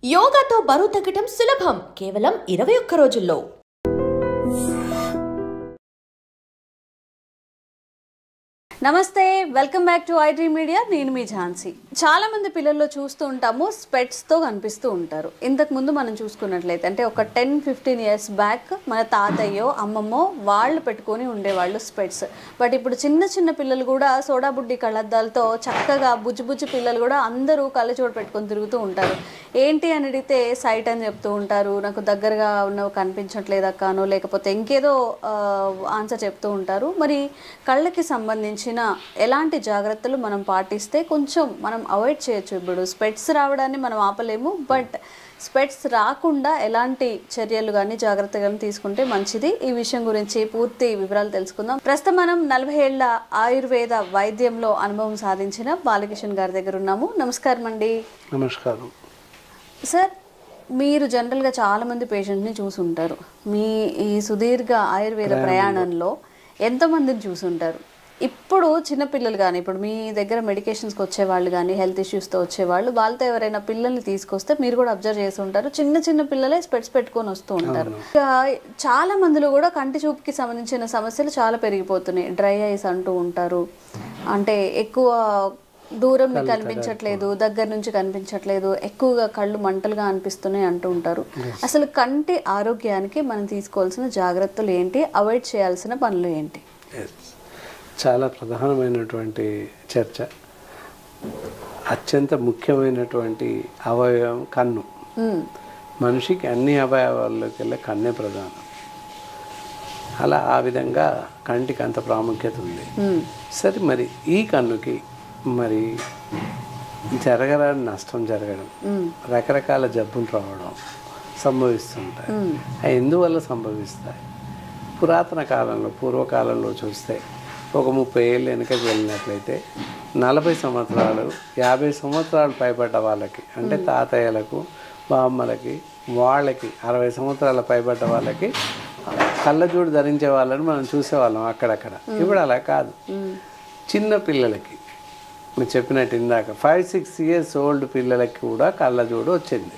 యోగాతో బరువు తగ్గడం సులభం కేవలం 21 రోజుల్లో. నమస్తే, welcome back to I dream media. నేను మీ ఝాన్సీ. చాలా మంది పిల్లల్లో చూస్తూ ఉంటాము, స్పెట్స్తో కనిపిస్తూ ఉంటారు. ఇంతకు ముందు మనం చూసుకున్నట్లయితే అంటే ఒక 10-15 ఇయర్స్ బ్యాక్ మన తాతయ్యో అమ్మమ్మో వాళ్ళు పెట్టుకొని ఉండేవాళ్ళు స్పెట్స్. బట్ ఇప్పుడు చిన్న చిన్న పిల్లలు కూడా సోడా బుడ్డి కళ్ళద్దాలతో చక్కగా బుజ్జి పిల్లలు కూడా అందరూ కళ్ళజోడు పెట్టుకొని తిరుగుతూ ఉంటారు. ఏంటి అని అడిగితే సైట్ అని చెప్తూ ఉంటారు, నాకు దగ్గరగా ఉన్నవి కనిపించట్లేదక్కానో లేకపోతే ఇంకేదో ఆన్సర్ చెప్తూ ఉంటారు. మరి కళ్ళకి సంబంధించి ఎలాంటి జాగ్రత్తలు మనం పాటిస్తే కొంచెం మనం అవాయిడ్ చేయొచ్చు? ఇప్పుడు స్పెట్స్ రావడాన్ని మనం ఆపలేము, బట్ స్పెట్స్ రాకుండా ఎలాంటి చర్యలు కానీ జాగ్రత్తలు కానీ తీసుకుంటే మంచిది? ఈ విషయం గురించి పూర్తి వివరాలు తెలుసుకుందాం. ప్రస్తుతం మనం 40 ఏళ్ల ఆయుర్వేద వైద్యంలో అనుభవం సాధించిన బాలకిషన్ గారి దగ్గర ఉన్నాము. నమస్కారం అండి. నమస్కారం సార్. మీరు జనరల్గా చాలామంది పేషెంట్ని చూసుంటారు. మీ ఈ సుదీర్ఘ ఆయుర్వేద ప్రయాణంలో ఎంతమందిని చూసుంటారు? ఇప్పుడు చిన్నపిల్లలు కానీ, ఇప్పుడు మీ దగ్గర మెడికేషన్స్కి వచ్చేవాళ్ళు కానీ, హెల్త్ ఇష్యూస్తో వచ్చేవాళ్ళు, వాళ్ళతో ఎవరైనా పిల్లల్ని తీసుకొస్తే మీరు కూడా అబ్జర్వ్ చేసి ఉంటారు, చిన్న పిల్లలే స్పెట్స్ పెట్టుకొని వస్తూ ఉంటారు. చాలా మందిలో కూడా కంటి చూపుకి సంబంధించిన సమస్యలు చాలా పెరిగిపోతున్నాయి. డ్రై ఐస్ అంటూ ఉంటారు, అంటే ఎక్కువ దూరం కనిపించట్లేదు, దగ్గర నుంచి కనిపించట్లేదు, ఎక్కువగా కళ్ళు మంటలుగా అనిపిస్తున్నాయి అంటూ ఉంటారు. అసలు కంటి ఆరోగ్యానికి మనం తీసుకోవాల్సిన జాగ్రత్తలు ఏంటి? అవాయిడ్ చేయాల్సిన పనులు ఏంటి? చాలా ప్రధానమైనటువంటి చర్చ. అత్యంత ముఖ్యమైనటువంటి అవయవం కన్ను. మనిషికి అన్ని అవయవాల్లోకి వెళ్ళే కన్నే ప్రధానం. అలా ఆ విధంగా కంటికి అంత ప్రాముఖ్యత ఉంది. సరే, మరి ఈ కన్నుకి మరి జరగరాని నష్టం జరగడం, రకరకాల జబ్బులు రావడం సంభవిస్తుంటాయి. అవి ఎందువల్ల సంభవిస్తాయి? పురాతన కాలంలో, పూర్వకాలంలో చూస్తే ఒక 30 ఏళ్ళు వెనుకకి వెళ్ళినట్లయితే 40 సంవత్సరాలు 50 సంవత్సరాలు పైబడ్డ వాళ్ళకి, అంటే తాతయ్యలకు బామ్మలకి, వాళ్ళకి 60 సంవత్సరాల పైబడ్డ వాళ్ళకి కళ్ళజోడు ధరించే వాళ్ళని మనం చూసేవాళ్ళం అక్కడక్కడ. ఇప్పుడు అలా కాదు. చిన్న పిల్లలకి మీరు చెప్పినట్టు ఇందాక 5-6 ఇయర్స్ ఓల్డ్ పిల్లలకి కూడా కళ్ళజోడు వచ్చింది.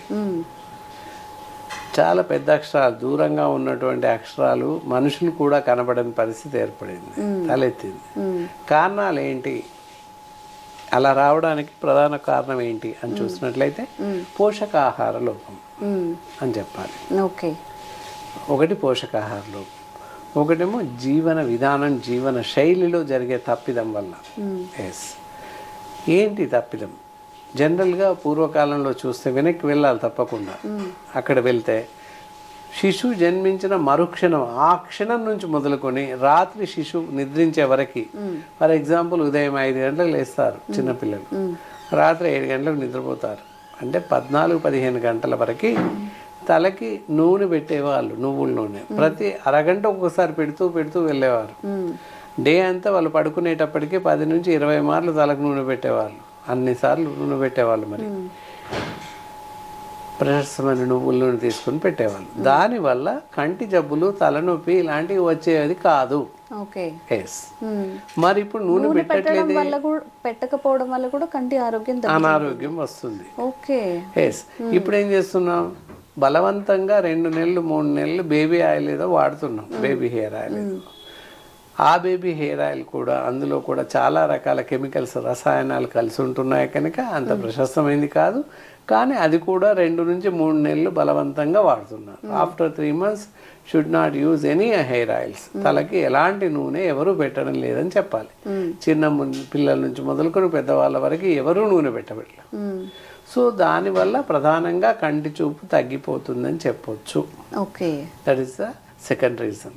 చాలా పెద్ద అక్షరాలు, దూరంగా ఉన్నటువంటి అక్షరాలు మనుషులు కూడా కనబడని పరిస్థితి ఏర్పడింది, తలెత్తింది. కారణాలు ఏంటి? అలా రావడానికి ప్రధాన కారణం ఏంటి అని చూసినట్లయితే పోషకాహార లోపం అని చెప్పాలి. ఒకటి పోషకాహార లోపం, ఒకటేమో జీవన విధానం, జీవన శైలిలో జరిగే తప్పిదం వల్ల. ఏంటి తప్పిదం? జనరల్గా పూర్వకాలంలో చూస్తే వెనక్కి వెళ్ళాలి తప్పకుండా. అక్కడ వెళ్తే శిశువు జన్మించిన మరుక్షణం, ఆ క్షణం నుంచి మొదలుకొని రాత్రి శిశువు నిద్రించే వరకు, ఫర్ ఎగ్జాంపుల్ ఉదయం 5 గంటలకు లేస్తారు చిన్నపిల్లలు, రాత్రి 7 గంటలకు నిద్రపోతారు. అంటే 14-15 గంటల వరకు తలకి నూనె పెట్టేవాళ్ళు, నువ్వుల నూనె. ప్రతి అరగంట ఒక్కొక్కసారి పెడుతూ వెళ్ళేవారు. డే అంతా వాళ్ళు పడుకునేటప్పటికీ 10-20 మార్లు తలకు నూనె పెట్టేవాళ్ళు, అన్నిసార్లు నూనె పెట్టేవాళ్ళు. మరి ప్రశస్తమైన నువ్వుల నూనె తీసుకుని పెట్టేవాళ్ళు. దానివల్ల కంటి జబ్బులు, తలనొప్పి ఇలాంటివి వచ్చేది కాదు. మరి ఇప్పుడు నూనె పెట్టకపోవడం వల్ల కూడా కంటి అనారోగ్యం వస్తుంది. ఇప్పుడు ఏం చేస్తున్నాం? బలవంతంగా 2 నెలలు 3 నెలలు బేబీ ఆయిల్ ఏదో వాడుతున్నాం, బేబీ హెయిర్ ఆయిల్. ఆ బేబీ హెయిర్ ఆయిల్ కూడా, అందులో కూడా చాలా రకాల కెమికల్స్, రసాయనాలు కలిసి ఉంటున్నాయి కనుక అంత ప్రశస్తమైంది కాదు. కానీ అది కూడా 2 నుంచి 3 నెలలు బలవంతంగా వాడుతున్నారు. After 3 months should not use any hair oils. తలకి ఎలాంటి నూనె ఎవరు పెట్టడం లేదని చెప్పాలి. చిన్న పిల్లల నుంచి మొదలుకొని పెద్దవాళ్ళ వరకు ఎవరూ నూనె పెట్టబెట్టలేదు. సో దానివల్ల ప్రధానంగా కంటి చూపు తగ్గిపోతుందని చెప్పొచ్చు. That is the second reason.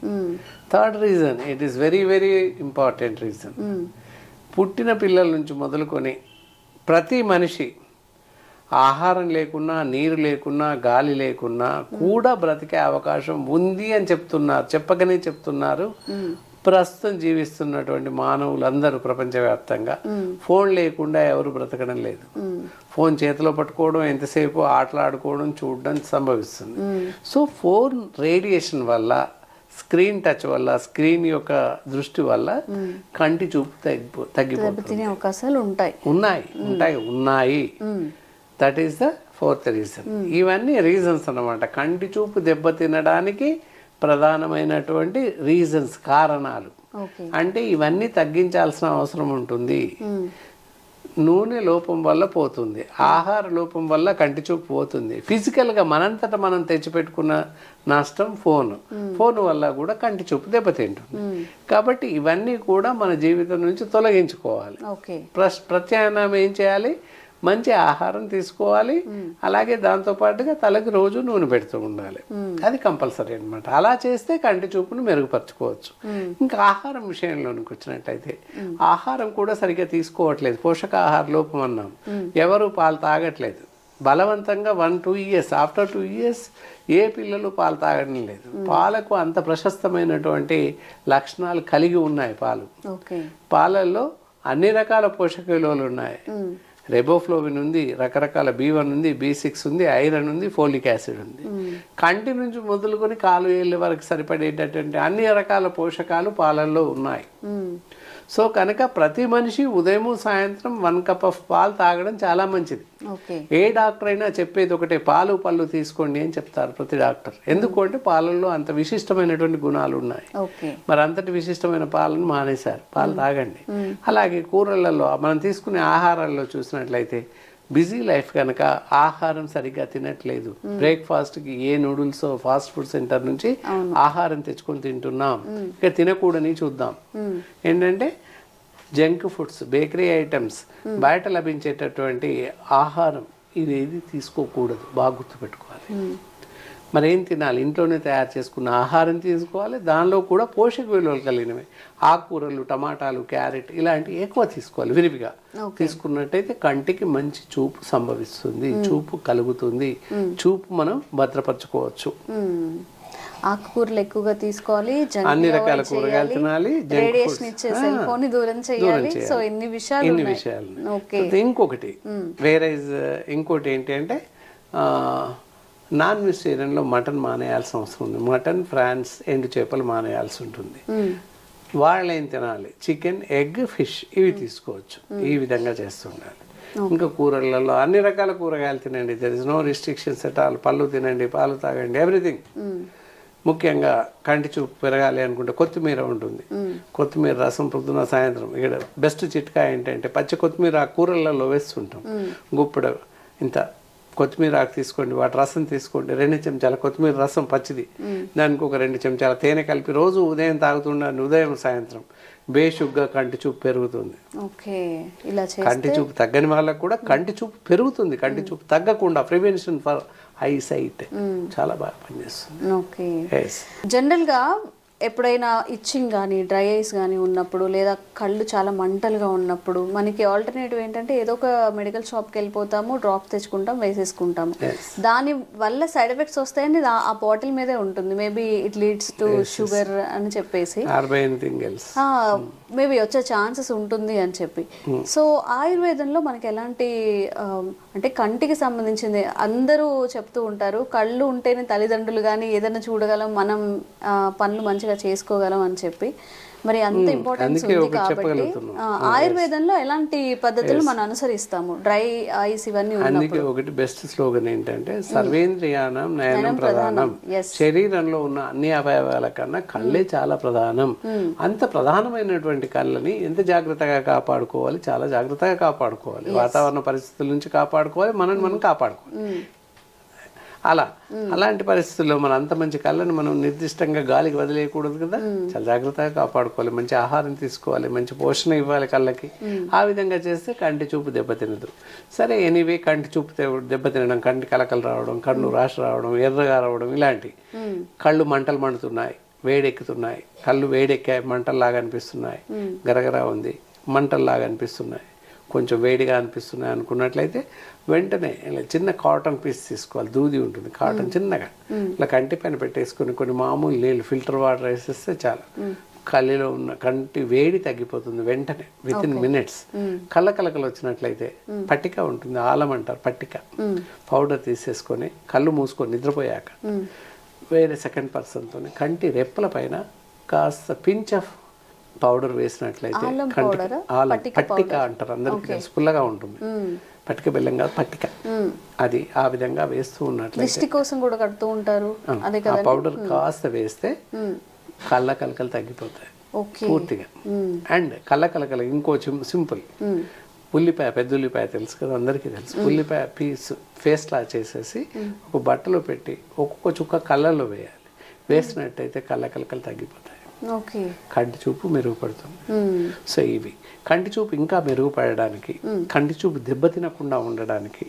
Third reason, it is very important reason. పుట్టిన పిల్లల నుంచి మొదలుకొని ప్రతి మనిషి ఆహారం లేకున్నా, నీరు లేకున్నా, గాలి లేకున్నా కూడా బ్రతికే అవకాశం ఉంది అని చెప్తున్నారు. చెప్పకనే చెప్తున్నారు ప్రస్తుతం జీవిస్తున్నటువంటి మానవులందరూ ప్రపంచవ్యాప్తంగా. ఫోన్ లేకుండా ఎవరు బ్రతకడం లేదు. ఫోన్ చేతిలో పట్టుకోవడం, ఎంతసేపు ఆటలాడుకోవడం, చూడడం సంభవిస్తుంది. సో ఫోన్ రేడియేషన్ వల్ల, స్క్రీన్ టచ్ వల్ల, స్క్రీన్ యొక్క దృష్టి వల్ల కంటి చూపు తగ్గిపోతుంది. అవకాశాలు ఉన్నాయి. That is the fourth reason. ఇవన్నీ రీజన్స్ అన్నమాట. కంటి చూపు దెబ్బతినడానికి ప్రధానమైనటువంటి రీజన్స్, కారణాలు. అంటే ఇవన్నీ తగ్గించాల్సిన అవసరం ఉంటుంది. నూనె లోపం వల్ల పోతుంది, ఆహార లోపం వల్ల కంటి చూపు పోతుంది, ఫిజికల్గా మనంతటా మనం తెచ్చిపెట్టుకున్న నష్టం ఫోన్ వల్ల కూడా కంటి చూపు దెబ్బతింటుంది. కాబట్టి ఇవన్నీ కూడా మన జీవితం నుంచి తొలగించుకోవాలి. ప్రత్యామ్నాయం ఏం చేయాలి? మంచి ఆహారం తీసుకోవాలి, అలాగే దాంతోపాటుగా తలకి రోజు నూనె పెడుతూ ఉండాలి. అది కంపల్సరీ అనమాట. అలా చేస్తే కంటి చూపును మెరుగుపరచుకోవచ్చు. ఇంకా ఆహారం విషయంలోనికి వచ్చినట్టయితే ఆహారం కూడా సరిగ్గా తీసుకోవట్లేదు, పోషకాహార లోపం అన్నాం. ఎవరు పాలు తాగట్లేదు బలవంతంగా. 1-2 years, ఆఫ్టర్ 2 years ఏ పిల్లలు పాలు తాగడం లేదు. పాలకు అంత ప్రశస్తమైనటువంటి లక్షణాలు కలిగి ఉన్నాయి పాలు. పాలల్లో అన్ని రకాల పోషక విలువలు ఉన్నాయి. రెబోఫ్లోవిన్ ఉంది, రకరకాల B1 ఉంది, B6 ఉంది, ఐరన్ ఉంది, ఫోలిక్ యాసిడ్ ఉంది. కంటి నుంచి మొదలుకొని కాలు ఏళ్ళ వరకు సరిపడేటటువంటి అన్ని రకాల పోషకాలు పాలల్లో ఉన్నాయి. సో కనుక ప్రతి మనిషి ఉదయం సాయంత్రం 1 cup ఆఫ్ పాలు తాగడం చాలా మంచిది. ఏ డాక్టర్ అయినా చెప్పేది ఒకటే, పాలు పళ్ళు తీసుకోండి అని చెప్తారు ప్రతి డాక్టర్. ఎందుకంటే పాలల్లో అంత విశిష్టమైనటువంటి గుణాలు ఉన్నాయి. మరి అంతటి విశిష్టమైన పాలను మానేశారు. పాలు తాగండి. అలాగే కూరలలో మనం తీసుకునే ఆహారాల్లో చూసినట్లయితే బిజీ లైఫ్ కనుక ఆహారం సరిగ్గా తినట్లేదు. బ్రేక్ఫాస్ట్కి ఏ నూడిల్స్ ఫాస్ట్ ఫుడ్ సెంటర్ నుంచి ఆహారం తెచ్చుకొని తింటున్నాం. ఇక తినకూడని చూద్దాం. ఏంటంటే జంక్ ఫుడ్స్, బేకరీ ఐటమ్స్, బయట లభించేటటువంటి ఆహారం ఇది తీసుకోకూడదు. బాగా గుర్తుపెట్టుకోవాలి. మరి ఏం తినాలి? ఇంట్లోనే తయారు చేసుకున్న ఆహారం తీసుకోవాలి. దానిలో కూడా పోషక విలువలు కలిగినవి ఆకుకూరలు, టమాటాలు, క్యారెట్ ఇలాంటివి ఎక్కువ తీసుకోవాలి. విరివిగా తీసుకున్నట్టయితే కంటికి మంచి చూపు సంభవిస్తుంది, చూపు కలుగుతుంది, చూపు మనం భద్రపరచుకోవచ్చు. ఆకుకూరలు ఎక్కువగా తీసుకోవాలి, అన్ని రకాల కూరగాయలు తినాలి, దూరం చేయాలి. సో ఇన్ని విషయాలు. ఇంకొకటి ఇంకోటి ఏంటి అంటే నాన్ వెజిటేరియన్లో మటన్ మానేయాల్సిన అవసరం ఉంది. మటన్, ఫ్రాన్స్, ఎండు చేపలు మానేయాల్సి ఉంటుంది. వాళ్ళు ఏం తినాలి? చికెన్, ఎగ్, ఫిష్ ఇవి తీసుకోవచ్చు. ఈ విధంగా చేస్తుండాలి. ఇంకా కూరలలో అన్ని రకాల కూరగాయలు తినండి. There is no restrictions at all. పళ్ళు తినండి, పాలు తాగండి, ఎవ్రీథింగ్. ముఖ్యంగా కంటి చూపు పెరగాలి అనుకుంటే కొత్తిమీర ఉంటుంది. కొత్తిమీర రసం పొద్దున సాయంత్రం. ఇక్కడ బెస్ట్ చిట్కా ఏంటంటే పచ్చి కొత్తిమీర ఆ కూరలలో వేస్తుంటాం. గుప్పుడు ఇంత కొత్తిమీర ఆకు తీసుకోండి, వాటి రసం తీసుకోండి, 2 చెంచాల కొత్తిమీర రసం పచ్చిది, దానికి ఒక 2 చెంచాల తేనె కలిపి రోజు ఉదయం తాగుతుండండి. ఉదయం సాయంత్రం బేషుగ్గా కంటి చూపు పెరుగుతుంది. కంటి చూపు తగ్గని వాళ్ళకు కూడా కంటి చూపు పెరుగుతుంది. కంటి చూపు తగ్గకుండా ప్రివెన్షన్ ఫర్ ఐ సైట్ చాలా బాగా పనిచేస్తుంది. జనరల్గా ఎప్పుడైనా ఇచ్చింగ్ కానీ, డ్రై ఐస్ కానీ ఉన్నప్పుడు, లేదా కళ్ళు చాలా మంటలుగా ఉన్నప్పుడు మనకి ఆల్టర్నేటివ్ ఏంటంటే ఏదో ఒక మెడికల్ షాప్కి వెళ్ళిపోతాము, డ్రాప్ తెచ్చుకుంటాం, వేసేసుకుంటాము. దాని వల్ల సైడ్ ఎఫెక్ట్స్ వస్తాయని ఆ బాటిల్ మీదే ఉంటుంది. Maybe it leads to sugar అని చెప్పేసి, మేబీ వచ్చే ఛాన్సెస్ ఉంటుంది అని చెప్పి. సో ఆయుర్వేదంలో మనకి ఎలాంటి అంటే కంటికి సంబంధించింది అందరూ చెప్తూ ఉంటారు, కళ్ళు ఉంటేనే తల్లిదండ్రులు కానీ ఏదైనా చూడగలం, మనం పనులు మంచిగా చేసుకోగలం అని చెప్పి. మరి అంత ఇంపార్టెన్స్ ఉంది కాబట్టి ఆయుర్వేదంలో ఎలాంటి పద్ధతులు మనం అనుసరిస్తాము? డ్రై ఐస్ ఇవన్నీ అందుకే ఒకటి బెస్ట్ స్లోగన్ ఏంటంటే సర్వేంద్రియానం నయనం ప్రధానం. శరీరంలో ఉన్న అన్ని అవయవాల కన్నా కళ్ళే చాలా ప్రధానం. అంత ప్రధానమైనటువంటి కళ్ళని ఎంత జాగ్రత్తగా కాపాడుకోవాలి, చాలా జాగ్రత్తగా కాపాడుకోవాలి. వాతావరణ పరిస్థితుల నుంచి కాపాడుకోవాలి, మనం కాపాడుకోవాలి. అలాంటి పరిస్థితుల్లో మన అంత మంచి కళ్ళని మనం నిర్దిష్టంగా గాలికి వదిలేయకూడదు కదా. చాలా జాగ్రత్తగా కాపాడుకోవాలి, మంచి ఆహారం తీసుకోవాలి, మంచి పోషణ ఇవ్వాలి కళ్ళకి. ఆ విధంగా చేస్తే కంటి చూపు దెబ్బతినదు. సరే, ఎనీవే కంటి చూపు దెబ్బతినడం, కంటి కలకలు రావడం, కన్ను రాష్ రావడం, ఎర్రగా రావడం, ఇలాంటి కళ్ళు మంటలు మండుతున్నాయి, వేడెక్కుతున్నాయి, కళ్ళు వేడెక్కాయి, మంటల్లాగా అనిపిస్తున్నాయి, గరగరా ఉంది, మంటల్లాగా అనిపిస్తున్నాయి, కొంచెం వేడిగా అనిపిస్తున్నాయి అనుకున్నట్లయితే వెంటనే ఇలా చిన్న కాటన్ పీస్ తీసుకోవాలి. దూది ఉంటుంది, కాటన్ చిన్నగా ఇలా కంటి పైన పెట్టేసుకొని కొన్ని మామూలు నీళ్ళు, ఫిల్టర్ వాటర్ వేసేస్తే చాలు. కళ్ళలో ఉన్న కంటి వేడి తగ్గిపోతుంది వెంటనే, విత్ ఇన్ మినిట్స్. కళ్ళకలకలు వచ్చినట్లయితే పట్టిక ఉంటుంది, ఆలం అంటారు, పట్టిక పౌడర్ తీసేసుకొని కళ్ళు మూసుకొని నిద్రపోయాక వేరే సెకండ్ పర్సన్తో కంటి రెప్పల పైన కాస్త పించ్ ఆఫ్ పౌడర్ వేసినట్లయితే కంటికి పట్టిక అంటారు, అందరికీ తెలుసు, పుల్లగా ఉంటుంది. పట్టిక బెల్లం కాదు, పట్టిక, అది ఆ విధంగా వేస్తూ ఉన్నట్లయితే దిష్టి కోసం కూడా కడుతూ ఉంటారు. అదే ఆ పౌడర్ కాస్త వేస్తే కళ్ళ కలకలు తగ్గిపోతాయి పూర్తిగా. అండ్ కళ్ళ కలకలు ఇంకో సింపుల్, ఉల్లిపాయ, పెద్ద ఉల్లిపాయ తెలుసు కదా, అందరికీ తెలుసు. ఉల్లిపాయ పీస్ ఫేస్లా చేసేసి ఒక బట్టలో పెట్టి ఒక్కొక్క చుక్క కళ్ళల్లో వేయాలి. వేసినట్టయితే కళ్ళ కలకలు తగ్గిపోతాయి, కంటి చూపు మెరుగుపడుతుంది. సో ఇవి కంటి చూపు ఇంకా మెరుగుపడడానికి, కంటి చూపు దెబ్బతినకుండా ఉండడానికి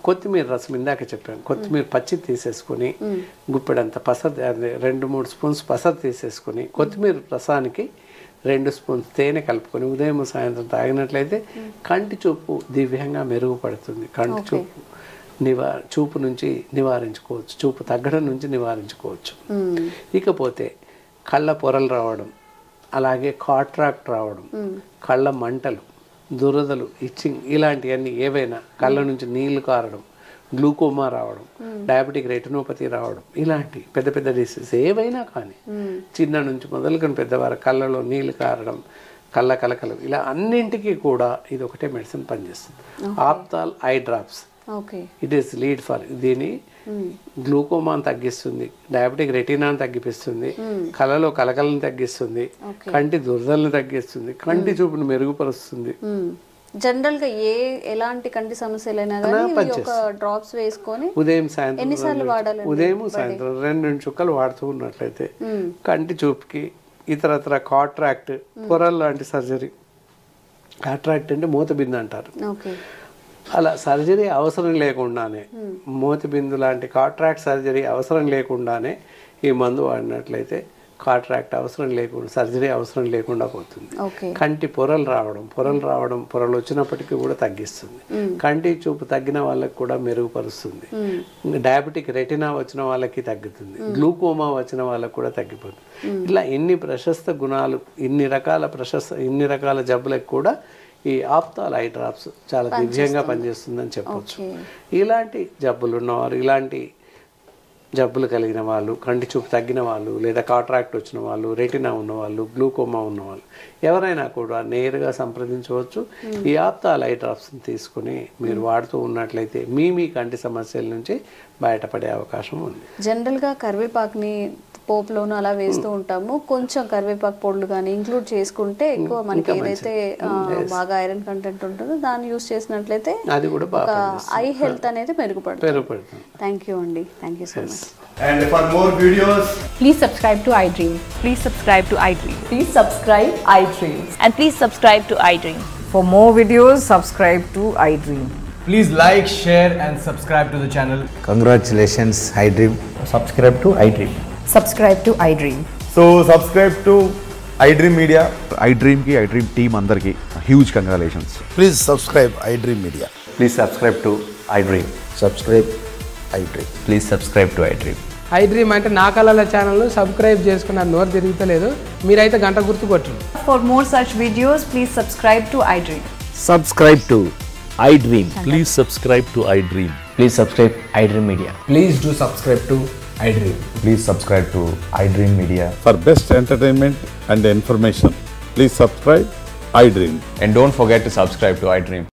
కొత్తిమీర రసం, ఇందాక చెప్పాను, కొత్తిమీర పచ్చి తీసేసుకొని గుప్పెడంత పసరు, 2-3 స్పూన్స్ పసరు తీసేసుకొని కొత్తిమీర రసానికి 2 స్పూన్స్ తేనె కలుపుకొని ఉదయం సాయంత్రం తాగినట్లయితే కంటి చూపు దివ్యంగా మెరుగుపడుతుంది. కంటి చూపు చూపు నుంచి నివారించుకోవచ్చు, చూపు తగ్గడం నుంచి నివారించుకోవచ్చు. ఇకపోతే కళ్ళ పొరలు రావడం, అలాగే కాట్రాక్ట్ రావడం, కళ్ళ మంటలు, దురదలు, ఇచ్చింగ్, ఇలాంటివన్నీ ఏవైనా, కళ్ళ నుంచి నీళ్లు కారడం, గ్లూకోమా రావడం, డయాబెటిక్ రెటినోపతి రావడం, ఇలాంటి పెద్ద పెద్ద డిసీజ్ ఏవైనా కానీ, చిన్న నుంచి మొదలుకొని పెద్దవారు కళ్ళలో నీళ్లు కారడం, కళ్ళ కలకలు, ఇలా అన్నింటికీ కూడా ఇది ఒకటే మెడిసిన్ పనిచేస్తుంది. Ophthal eye drops, it is lead for దీని గ్లూకోమాని తగ్గిస్తుంది, డయాబెటిక్ రెటినాని తగ్గిపిస్తుంది, కళ్ళలో కలకలను తగ్గిస్తుంది, కంటి దురదలను తగ్గిస్తుంది, కంటి చూపును మెరుగుపరుస్తుంది. జనరల్ గా ఎలాంటి కంటి సమస్యలైనా డ్రాప్స్ వేసుకొని ఉదయం సాయంత్రం ఎన్నిసార్లు వాడాలి? ఉదయం సాయంత్రం 2 చుక్కలు వాడుతూ ఉన్నట్లయితే కంటి చూపుకి, ఇతరత్ర కాట్రాక్ట్, పొరల్ లాంటి సర్జరీ, కాట్రాక్ట్ అంటే మూతబిందు అంటారు, అలా సర్జరీ అవసరం లేకుండానే, మోతిబిందు లాంటి కాట్రాక్ట్ సర్జరీ అవసరం లేకుండానే ఈ మందు వాడినట్లయితే కాట్రాక్ట్ అవసరం లేకుండా, సర్జరీ అవసరం లేకుండా పోతుంది. కంటి పొరలు రావడం, పొరలు వచ్చినప్పటికీ కూడా తగ్గిస్తుంది. కంటి చూపు తగ్గిన వాళ్ళకి కూడా మెరుగుపరుస్తుంది. డయాబెటిక్ రెటినా వచ్చిన వాళ్ళకి తగ్గుతుంది, గ్లూకోమా వచ్చిన వాళ్ళకి కూడా తగ్గిపోతుంది. ఇలా ఎన్ని ప్రశస్త గుణాలు, ఇన్ని రకాల జబ్బులకు కూడా ఈ ఆప్తాల్ ఐ డ్రాప్స్ చాలా దివ్యంగా పనిచేస్తుందని చెప్పొచ్చు. ఇలాంటి జబ్బులు ఉన్నవారు, ఇలాంటి జబ్బులు కలిగిన వాళ్ళు, కంటి చూపు తగ్గిన వాళ్ళు, లేదా కాట్రాక్ట్ వచ్చిన వాళ్ళు, రెటినా ఉన్నవాళ్ళు, గ్లూకోమా ఉన్నవాళ్ళు ఎవరైనా కూడా నేరుగా సంప్రదించవచ్చు. ఈ ఆప్తాల్ ఐ డ్రాప్స్ని తీసుకుని మీరు వాడుతూ ఉన్నట్లయితే మీ కంటి సమస్యల నుంచి బయటపడే అవకాశం ఉంది. జనరల్గా కరివేపాకుని పోపులోను అలా వేస్తూ ఉంటాము. కొంచెం కరివేపాకు పొడులు కానీ ఇంక్లూడ్ చేసుకుంటే ఎక్కువ మనకి ఏదైతే బాగా ఐరన్ కంటెంట్ ఉంటుందో దాన్ని యూస్ చేసినట్లయితే అది కూడా ఐ హెల్త్ అనేది మెరుగుపడుతుంది. థ్యాంక్ యూ అండి, thank you so much. And for more videos, please subscribe to iDream. Please subscribe to iDream. Please subscribe iDream. And please subscribe to iDream. For more videos, subscribe to iDream. please like, share and subscribe to the channel. Congratulations, iDream. Subscribe to iDream. Subscribe to iDream. So subscribe to iDream Media. iDream ki iDream team andarki huge congratulations. Please subscribe iDream Media. Please subscribe to iDream. Subscribe iDream. Please subscribe to iDream. iDream అంటే నా కళల channel subscribe చేసుకున్న నోరు తిరుగుతలేదు, మీరైతే గంట గుర్తు కొట్టండి. For more such videos, please subscribe to iDream. Subscribe to iDream. Please subscribe to iDream. Please subscribe iDream Media. Please do subscribe to iDream. Please subscribe to iDream Media. For best entertainment and information, please subscribe iDream. And don't forget to subscribe to iDream.